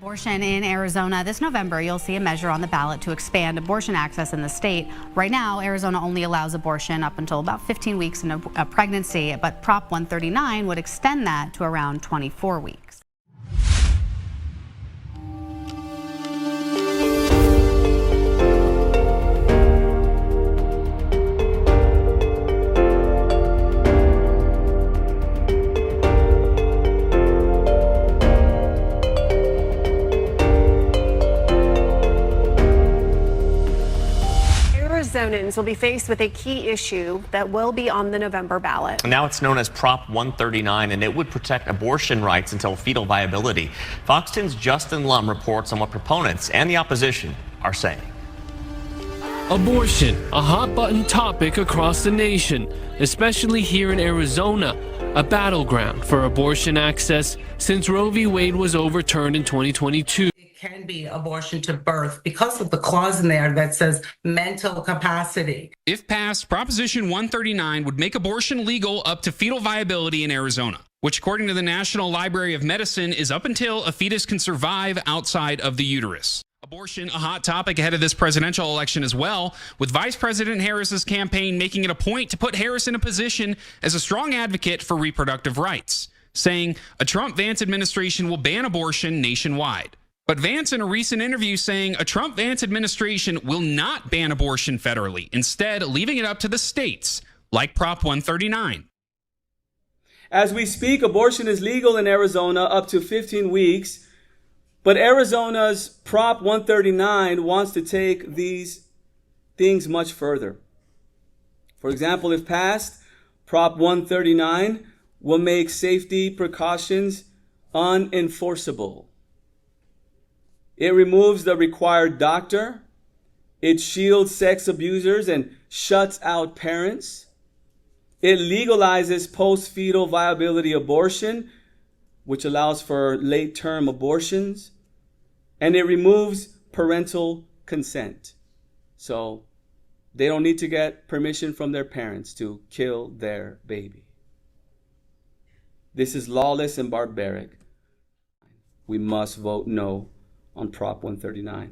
Abortion in Arizona. This November, you'll see a measure on the ballot to expand abortion access in the state. Right now, Arizona only allows abortion up until about 15 weeks in a pregnancy, but Prop 139 would extend that to around 24 weeks. Arizonans will be faced with a key issue that will be on the November ballot. Now it's known as Prop 139, and it would protect abortion rights until fetal viability. Fox 10's Justin Lum reports on what proponents and the opposition are saying. Abortion, a hot-button topic across the nation, especially here in Arizona, a battleground for abortion access since Roe v. Wade was overturned in 2022. Can be abortion to birth because of the clause in there that says mental capacity. If passed, Proposition 139 would make abortion legal up to fetal viability in Arizona, which according to the National Library of Medicine is up until a fetus can survive outside of the uterus. Abortion, a hot topic ahead of this presidential election as well, with Vice President Harris's campaign making it a point to put Harris in a position as a strong advocate for reproductive rights, saying a Trump-Vance administration will ban abortion nationwide. But Vance in a recent interview saying a Trump-Vance administration will not ban abortion federally, instead leaving it up to the states, like Prop 139. As we speak, abortion is legal in Arizona up to 15 weeks, but Arizona's Prop 139 wants to take these things much further. For example, if passed, Prop 139 will make safety precautions unenforceable. It removes the required doctor. It shields sex abusers and shuts out parents. It legalizes post-fetal viability abortion, which allows for late-term abortions. And it removes parental consent. So they don't need to get permission from their parents to kill their baby. This is lawless and barbaric. We must vote no on Prop 139.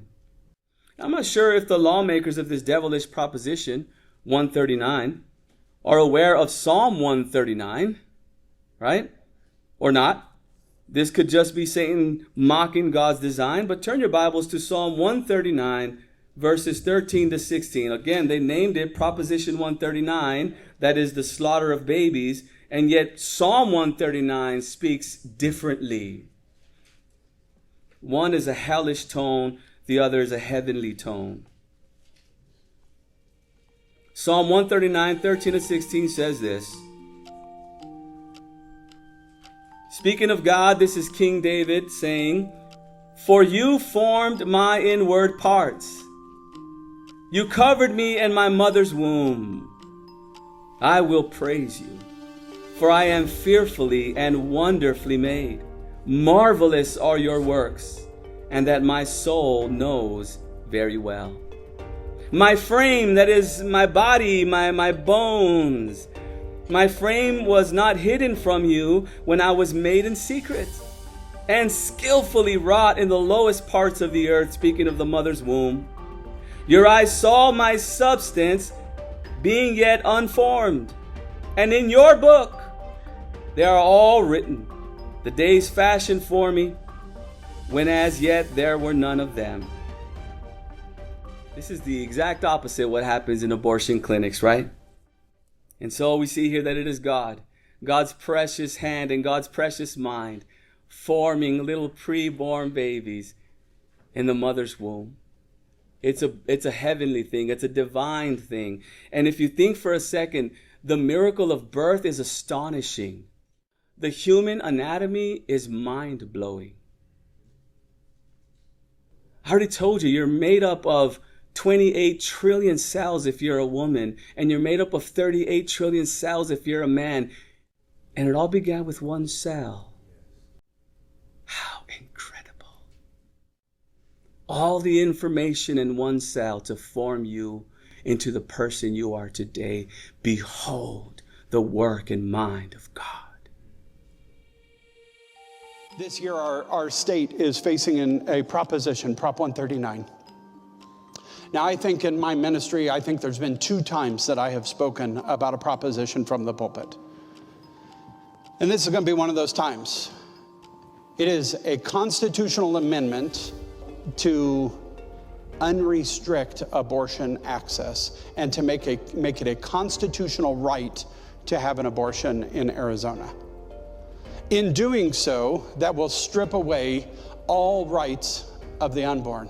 I'm not sure if the lawmakers of this devilish Proposition 139 are aware of Psalm 139, right? Or not. This could just be Satan mocking God's design, but turn your Bibles to Psalm 139, verses 13 to 16. Again, they named it Proposition 139, that is the slaughter of babies, and yet Psalm 139 speaks differently. One is a hellish tone, the other is a heavenly tone. Psalm 139, 13 to 16 says this. Speaking of God, this is King David saying, "For you formed my inward parts. You covered me in my mother's womb. I will praise you, for I am fearfully and wonderfully made. Marvelous are your works, and that my soul knows very well. My frame, that is my body, my bones, my frame was not hidden from you when I was made in secret and skillfully wrought in the lowest parts of the earth," speaking of the mother's womb. "Your eyes saw my substance being yet unformed, and in your book they are all written, the days fashioned for me, when as yet there were none of them." This is the exact opposite of what happens in abortion clinics, right? And so we see here that it is God, God's precious hand and God's precious mind, forming little pre-born babies in the mother's womb. It's a heavenly thing. It's a divine thing. And if you think for a second, the miracle of birth is astonishing. The human anatomy is mind-blowing. I already told you, you're made up of 28 trillion cells if you're a woman, and you're made up of 38 trillion cells if you're a man. And it all began with one cell. How incredible. All the information in one cell to form you into the person you are today. Behold the work and mind of God. This year, our state is facing a proposition, Prop 139. Now, I think in my ministry, I think there's been 2 times that I have spoken about a proposition from the pulpit. And this is going to be one of those times. It is a constitutional amendment to unrestrict abortion access and to make it a constitutional right to have an abortion in Arizona. In doing so, that will strip away all rights of the unborn.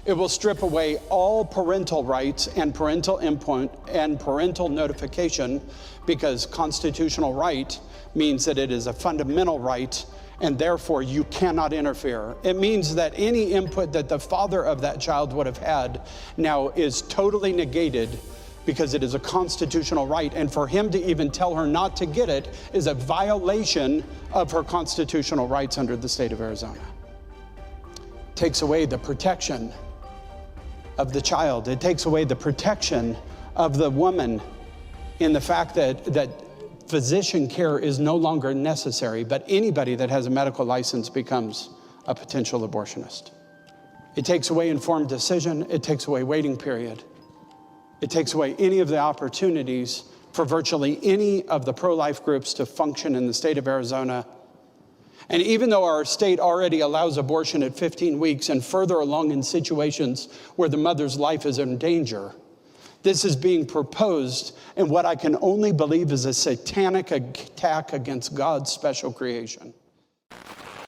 It will strip away all parental rights and parental input and parental notification, because constitutional right means that it is a fundamental right and therefore you cannot interfere. It means that any input that the father of that child would have had now is totally negated, because it is a constitutional right. And for him to even tell her not to get it is a violation of her constitutional rights under the state of Arizona. It takes away the protection of the child. It takes away the protection of the woman in the fact that physician care is no longer necessary, but anybody that has a medical license becomes a potential abortionist. It takes away informed decision. It takes away waiting period. It takes away any of the opportunities for virtually any of the pro-life groups to function in the state of Arizona. And even though our state already allows abortion at 15 weeks and further along in situations where the mother's life is in danger, this is being proposed in what I can only believe is a satanic attack against God's special creation.